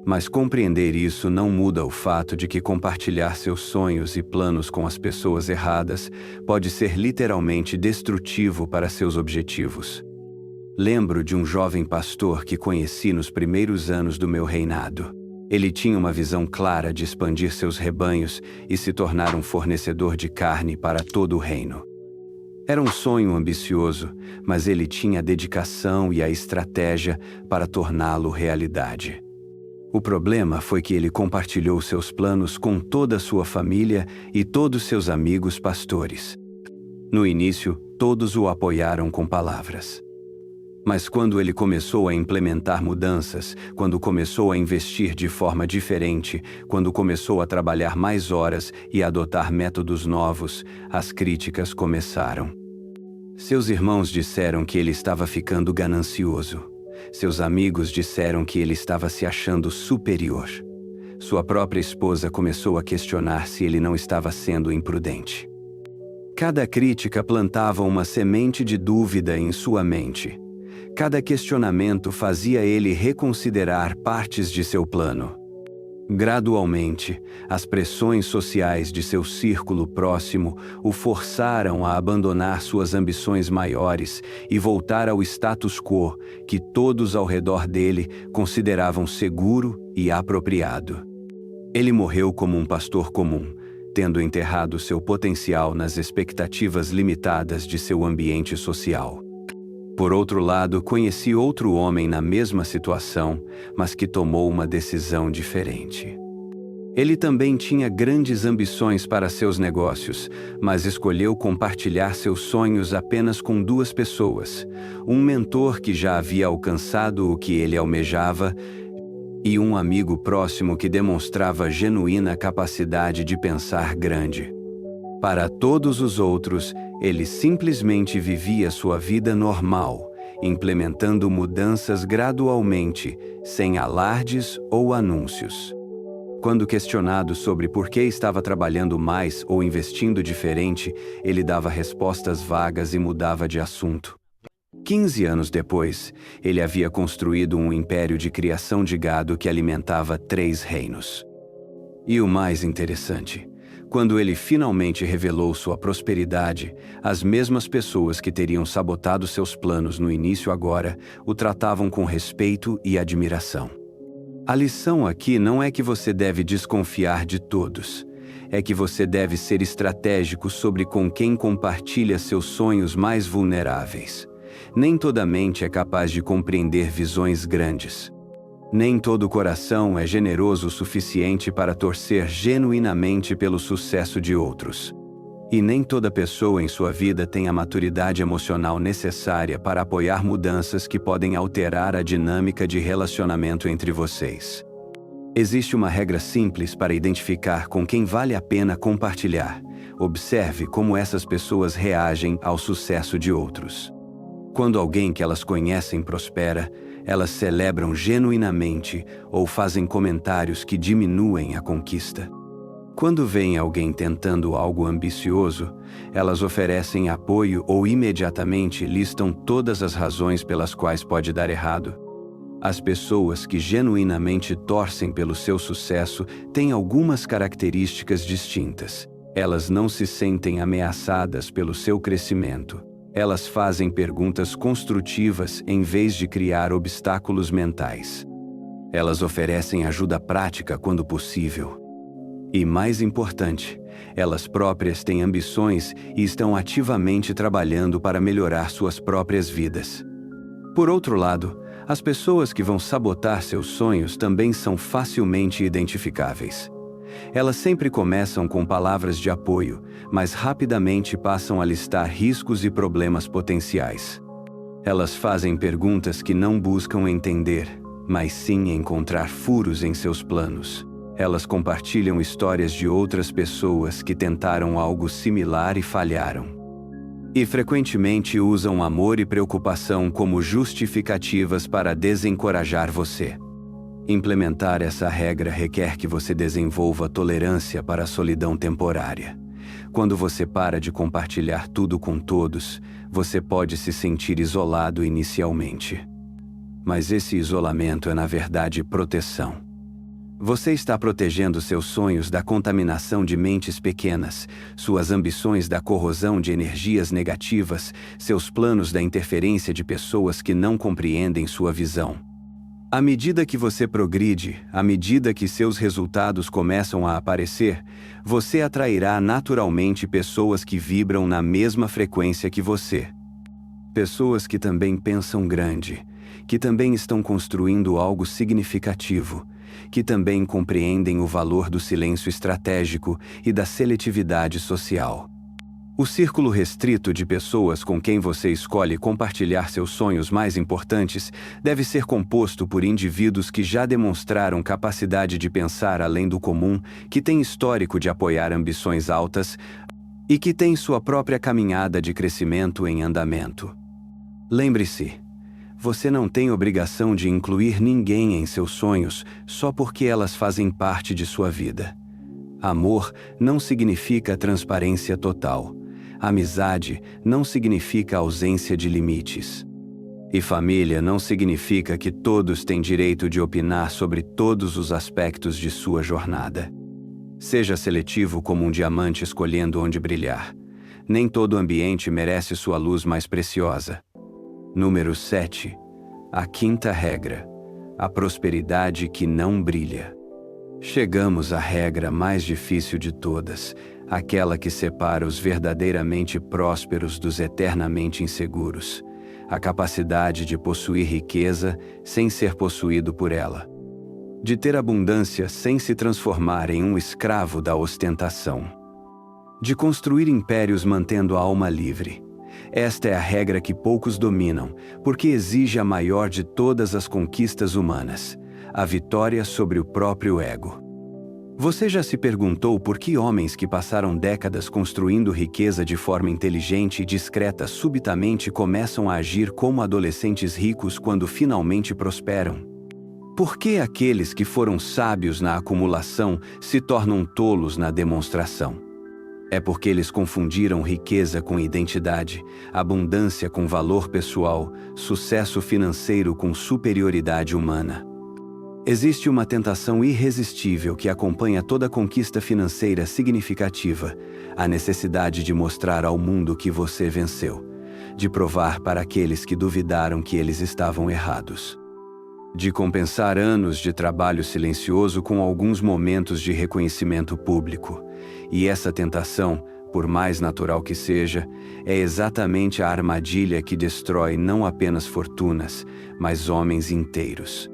Mas compreender isso não muda o fato de que compartilhar seus sonhos e planos com as pessoas erradas pode ser literalmente destrutivo para seus objetivos. Lembro de um jovem pastor que conheci nos primeiros anos do meu reinado. Ele tinha uma visão clara de expandir seus rebanhos e se tornar um fornecedor de carne para todo o reino. Era um sonho ambicioso, mas ele tinha a dedicação e a estratégia para torná-lo realidade. O problema foi que ele compartilhou seus planos com toda a sua família e todos seus amigos pastores. No início, todos o apoiaram com palavras. Mas quando ele começou a implementar mudanças, quando começou a investir de forma diferente, quando começou a trabalhar mais horas e a adotar métodos novos, as críticas começaram. Seus irmãos disseram que ele estava ficando ganancioso. Seus amigos disseram que ele estava se achando superior. Sua própria esposa começou a questionar se ele não estava sendo imprudente. Cada crítica plantava uma semente de dúvida em sua mente. Cada questionamento fazia ele reconsiderar partes de seu plano. Gradualmente, as pressões sociais de seu círculo próximo o forçaram a abandonar suas ambições maiores e voltar ao status quo que todos ao redor dele consideravam seguro e apropriado. Ele morreu como um pastor comum, tendo enterrado seu potencial nas expectativas limitadas de seu ambiente social. Por outro lado, conheci outro homem na mesma situação, mas que tomou uma decisão diferente. Ele também tinha grandes ambições para seus negócios, mas escolheu compartilhar seus sonhos apenas com 2 pessoas: um mentor que já havia alcançado o que ele almejava e um amigo próximo que demonstrava genuína capacidade de pensar grande. Para todos os outros, ele simplesmente vivia sua vida normal, implementando mudanças gradualmente, sem alardes ou anúncios. Quando questionado sobre por que estava trabalhando mais ou investindo diferente, ele dava respostas vagas e mudava de assunto. 15 anos depois, ele havia construído um império de criação de gado que alimentava 3 reinos. E o mais interessante, quando ele finalmente revelou sua prosperidade, as mesmas pessoas que teriam sabotado seus planos no início agora o tratavam com respeito e admiração. A lição aqui não é que você deve desconfiar de todos. É que você deve ser estratégico sobre com quem compartilha seus sonhos mais vulneráveis. Nem toda mente é capaz de compreender visões grandes. Nem todo coração é generoso o suficiente para torcer genuinamente pelo sucesso de outros. E nem toda pessoa em sua vida tem a maturidade emocional necessária para apoiar mudanças que podem alterar a dinâmica de relacionamento entre vocês. Existe uma regra simples para identificar com quem vale a pena compartilhar. Observe como essas pessoas reagem ao sucesso de outros. Quando alguém que elas conhecem prospera, elas celebram genuinamente ou fazem comentários que diminuem a conquista. Quando veem alguém tentando algo ambicioso, elas oferecem apoio ou imediatamente listam todas as razões pelas quais pode dar errado. As pessoas que genuinamente torcem pelo seu sucesso têm algumas características distintas. Elas não se sentem ameaçadas pelo seu crescimento. Elas fazem perguntas construtivas em vez de criar obstáculos mentais. Elas oferecem ajuda prática quando possível. E mais importante, elas próprias têm ambições e estão ativamente trabalhando para melhorar suas próprias vidas. Por outro lado, as pessoas que vão sabotar seus sonhos também são facilmente identificáveis. Elas sempre começam com palavras de apoio, mas rapidamente passam a listar riscos e problemas potenciais. Elas fazem perguntas que não buscam entender, mas sim encontrar furos em seus planos. Elas compartilham histórias de outras pessoas que tentaram algo similar e falharam. E frequentemente usam amor e preocupação como justificativas para desencorajar você. Implementar essa regra requer que você desenvolva tolerância para a solidão temporária. Quando você para de compartilhar tudo com todos, você pode se sentir isolado inicialmente. Mas esse isolamento é, na verdade, proteção. Você está protegendo seus sonhos da contaminação de mentes pequenas, suas ambições da corrosão de energias negativas, seus planos da interferência de pessoas que não compreendem sua visão. À medida que você progride, à medida que seus resultados começam a aparecer, você atrairá naturalmente pessoas que vibram na mesma frequência que você. Pessoas que também pensam grande, que também estão construindo algo significativo, que também compreendem o valor do silêncio estratégico e da seletividade social. O círculo restrito de pessoas com quem você escolhe compartilhar seus sonhos mais importantes deve ser composto por indivíduos que já demonstraram capacidade de pensar além do comum, que têm histórico de apoiar ambições altas e que têm sua própria caminhada de crescimento em andamento. Lembre-se, você não tem obrigação de incluir ninguém em seus sonhos só porque elas fazem parte de sua vida. Amor não significa transparência total. Amizade não significa ausência de limites. E família não significa que todos têm direito de opinar sobre todos os aspectos de sua jornada. Seja seletivo como um diamante escolhendo onde brilhar. Nem todo ambiente merece sua luz mais preciosa. Número 7. A quinta regra. A prosperidade que não brilha. Chegamos à regra mais difícil de todas, aquela que separa os verdadeiramente prósperos dos eternamente inseguros. A capacidade de possuir riqueza sem ser possuído por ela. De ter abundância sem se transformar em um escravo da ostentação. De construir impérios mantendo a alma livre. Esta é a regra que poucos dominam, porque exige a maior de todas as conquistas humanas, a vitória sobre o próprio ego. Você já se perguntou por que homens que passaram décadas construindo riqueza de forma inteligente e discreta subitamente começam a agir como adolescentes ricos quando finalmente prosperam? Por que aqueles que foram sábios na acumulação se tornam tolos na demonstração? É porque eles confundiram riqueza com identidade, abundância com valor pessoal, sucesso financeiro com superioridade humana. Existe uma tentação irresistível que acompanha toda conquista financeira significativa, a necessidade de mostrar ao mundo que você venceu, de provar para aqueles que duvidaram que eles estavam errados. De compensar anos de trabalho silencioso com alguns momentos de reconhecimento público. E essa tentação, por mais natural que seja, é exatamente a armadilha que destrói não apenas fortunas, mas homens inteiros.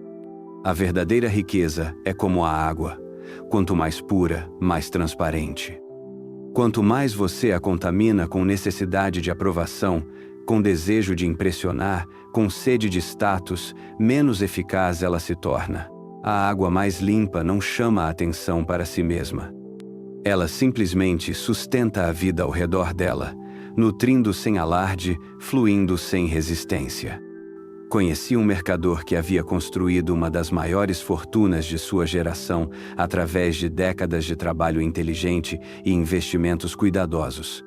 A verdadeira riqueza é como a água. Quanto mais pura, mais transparente. Quanto mais você a contamina com necessidade de aprovação, com desejo de impressionar, com sede de status, menos eficaz ela se torna. A água mais limpa não chama a atenção para si mesma. Ela simplesmente sustenta a vida ao redor dela, nutrindo sem alarde, fluindo sem resistência. Conheci um mercador que havia construído uma das maiores fortunas de sua geração através de décadas de trabalho inteligente e investimentos cuidadosos.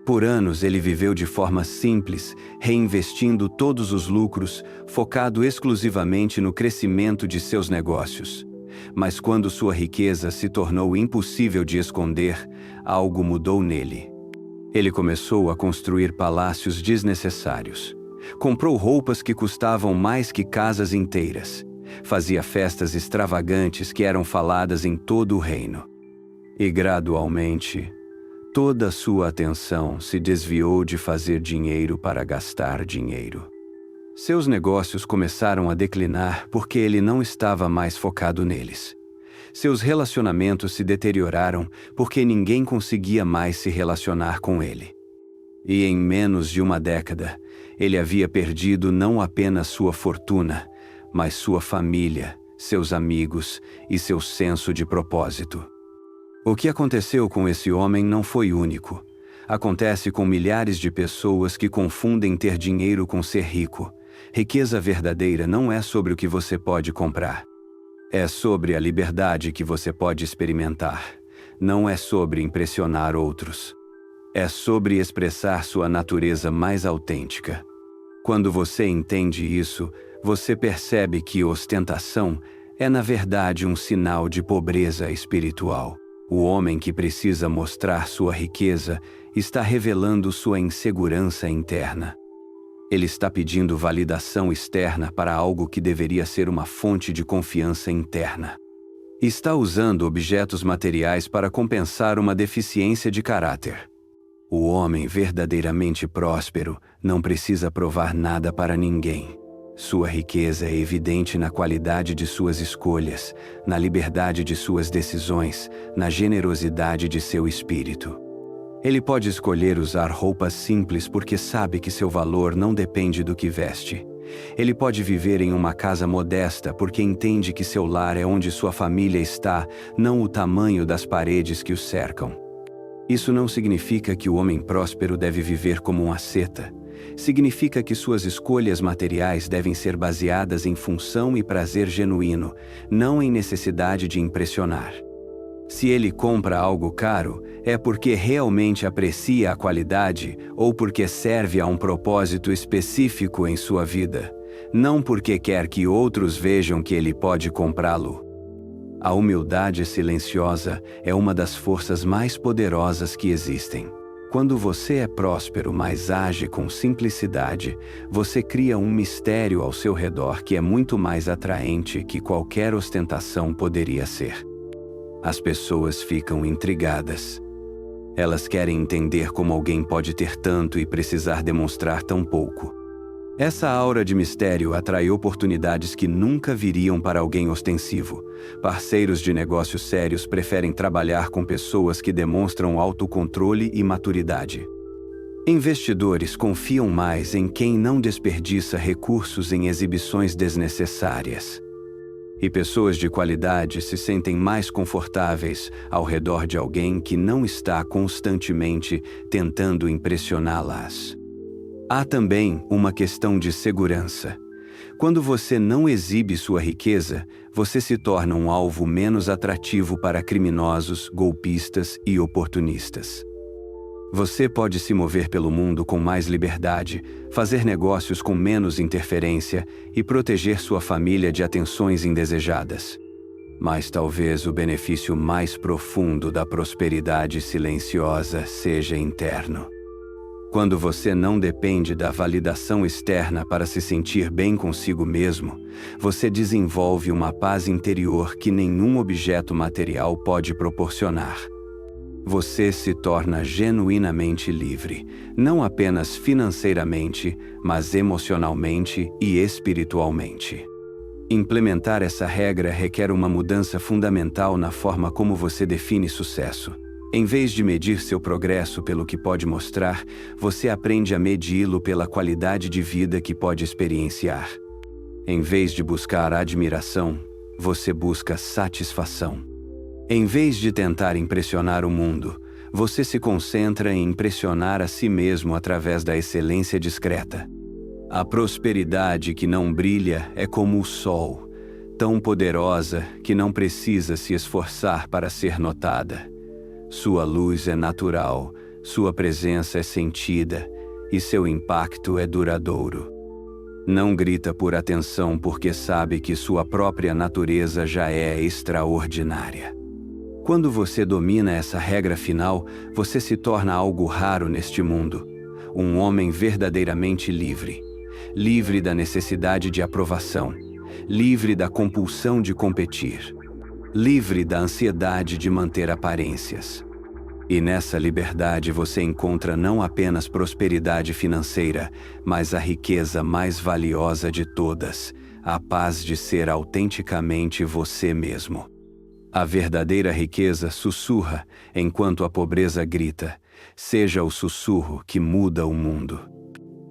Por anos ele viveu de forma simples, reinvestindo todos os lucros, focado exclusivamente no crescimento de seus negócios. Mas quando sua riqueza se tornou impossível de esconder, algo mudou nele. Ele começou a construir palácios desnecessários. Comprou roupas que custavam mais que casas inteiras. Fazia festas extravagantes que eram faladas em todo o reino. E gradualmente, toda sua atenção se desviou de fazer dinheiro para gastar dinheiro. Seus negócios começaram a declinar porque ele não estava mais focado neles. Seus relacionamentos se deterioraram porque ninguém conseguia mais se relacionar com ele. E em menos de uma década, ele havia perdido não apenas sua fortuna, mas sua família, seus amigos e seu senso de propósito. O que aconteceu com esse homem não foi único. Acontece com milhares de pessoas que confundem ter dinheiro com ser rico. Riqueza verdadeira não é sobre o que você pode comprar. É sobre a liberdade que você pode experimentar. Não é sobre impressionar outros. É sobre expressar sua natureza mais autêntica. Quando você entende isso, você percebe que ostentação é na verdade um sinal de pobreza espiritual. O homem que precisa mostrar sua riqueza está revelando sua insegurança interna. Ele está pedindo validação externa para algo que deveria ser uma fonte de confiança interna. Está usando objetos materiais para compensar uma deficiência de caráter. O homem verdadeiramente próspero não precisa provar nada para ninguém. Sua riqueza é evidente na qualidade de suas escolhas, na liberdade de suas decisões, na generosidade de seu espírito. Ele pode escolher usar roupas simples porque sabe que seu valor não depende do que veste. Ele pode viver em uma casa modesta porque entende que seu lar é onde sua família está, não o tamanho das paredes que o cercam. Isso não significa que o homem próspero deve viver como um asceta. Significa que suas escolhas materiais devem ser baseadas em função e prazer genuíno, não em necessidade de impressionar. Se ele compra algo caro, é porque realmente aprecia a qualidade ou porque serve a um propósito específico em sua vida, não porque quer que outros vejam que ele pode comprá-lo. A humildade silenciosa é uma das forças mais poderosas que existem. Quando você é próspero, mas age com simplicidade, você cria um mistério ao seu redor que é muito mais atraente que qualquer ostentação poderia ser. As pessoas ficam intrigadas. Elas querem entender como alguém pode ter tanto e precisar demonstrar tão pouco. Essa aura de mistério atrai oportunidades que nunca viriam para alguém ostensivo. Parceiros de negócios sérios preferem trabalhar com pessoas que demonstram autocontrole e maturidade. Investidores confiam mais em quem não desperdiça recursos em exibições desnecessárias. E pessoas de qualidade se sentem mais confortáveis ao redor de alguém que não está constantemente tentando impressioná-las. Há também uma questão de segurança. Quando você não exibe sua riqueza, você se torna um alvo menos atrativo para criminosos, golpistas e oportunistas. Você pode se mover pelo mundo com mais liberdade, fazer negócios com menos interferência e proteger sua família de atenções indesejadas. Mas talvez o benefício mais profundo da prosperidade silenciosa seja interno. Quando você não depende da validação externa para se sentir bem consigo mesmo, você desenvolve uma paz interior que nenhum objeto material pode proporcionar. Você se torna genuinamente livre, não apenas financeiramente, mas emocionalmente e espiritualmente. Implementar essa regra requer uma mudança fundamental na forma como você define sucesso. Em vez de medir seu progresso pelo que pode mostrar, você aprende a medi-lo pela qualidade de vida que pode experienciar. Em vez de buscar admiração, você busca satisfação. Em vez de tentar impressionar o mundo, você se concentra em impressionar a si mesmo através da excelência discreta. A prosperidade que não brilha é como o sol, tão poderosa que não precisa se esforçar para ser notada. Sua luz é natural, sua presença é sentida e seu impacto é duradouro. Não grita por atenção porque sabe que sua própria natureza já é extraordinária. Quando você domina essa regra final, você se torna algo raro neste mundo. Um homem verdadeiramente livre. Livre da necessidade de aprovação. Livre da compulsão de competir. Livre da ansiedade de manter aparências. E nessa liberdade você encontra não apenas prosperidade financeira, mas a riqueza mais valiosa de todas, a paz de ser autenticamente você mesmo. A verdadeira riqueza sussurra, enquanto a pobreza grita. Seja o sussurro que muda o mundo.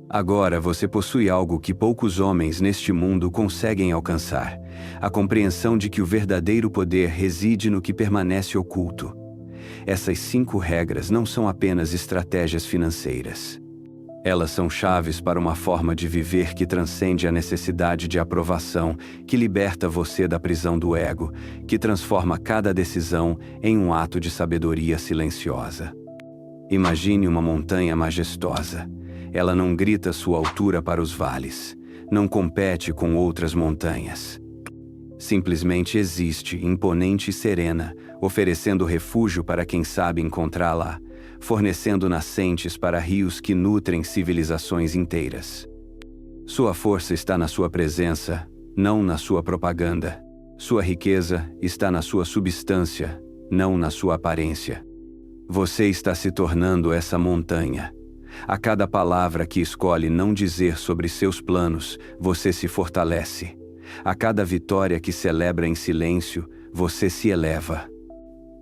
Agora você possui algo que poucos homens neste mundo conseguem alcançar: a compreensão de que o verdadeiro poder reside no que permanece oculto. Essas 5 regras não são apenas estratégias financeiras. Elas são chaves para uma forma de viver que transcende a necessidade de aprovação, que liberta você da prisão do ego, que transforma cada decisão em um ato de sabedoria silenciosa. Imagine uma montanha majestosa. Ela não grita sua altura para os vales, não compete com outras montanhas. Simplesmente existe, imponente e serena, oferecendo refúgio para quem sabe encontrá-la, fornecendo nascentes para rios que nutrem civilizações inteiras. Sua força está na sua presença, não na sua propaganda. Sua riqueza está na sua substância, não na sua aparência. Você está se tornando essa montanha. A cada palavra que escolhe não dizer sobre seus planos, você se fortalece. A cada vitória que celebra em silêncio, você se eleva.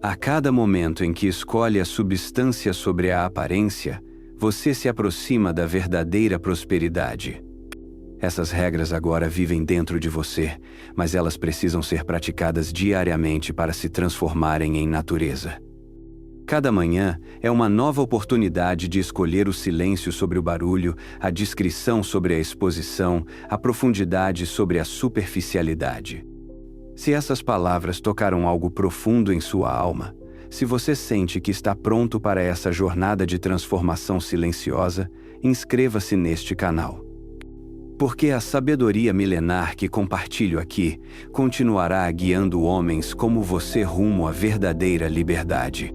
A cada momento em que escolhe a substância sobre a aparência, você se aproxima da verdadeira prosperidade. Essas regras agora vivem dentro de você, mas elas precisam ser praticadas diariamente para se transformarem em natureza. Cada manhã é uma nova oportunidade de escolher o silêncio sobre o barulho, a discrição sobre a exposição, a profundidade sobre a superficialidade. Se essas palavras tocaram algo profundo em sua alma, se você sente que está pronto para essa jornada de transformação silenciosa, inscreva-se neste canal. Porque a sabedoria milenar que compartilho aqui continuará guiando homens como você rumo à verdadeira liberdade.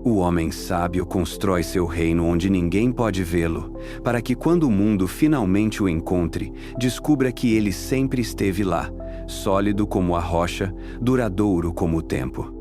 O homem sábio constrói seu reino onde ninguém pode vê-lo, para que quando o mundo finalmente o encontre, descubra que ele sempre esteve lá, sólido como a rocha, duradouro como o tempo.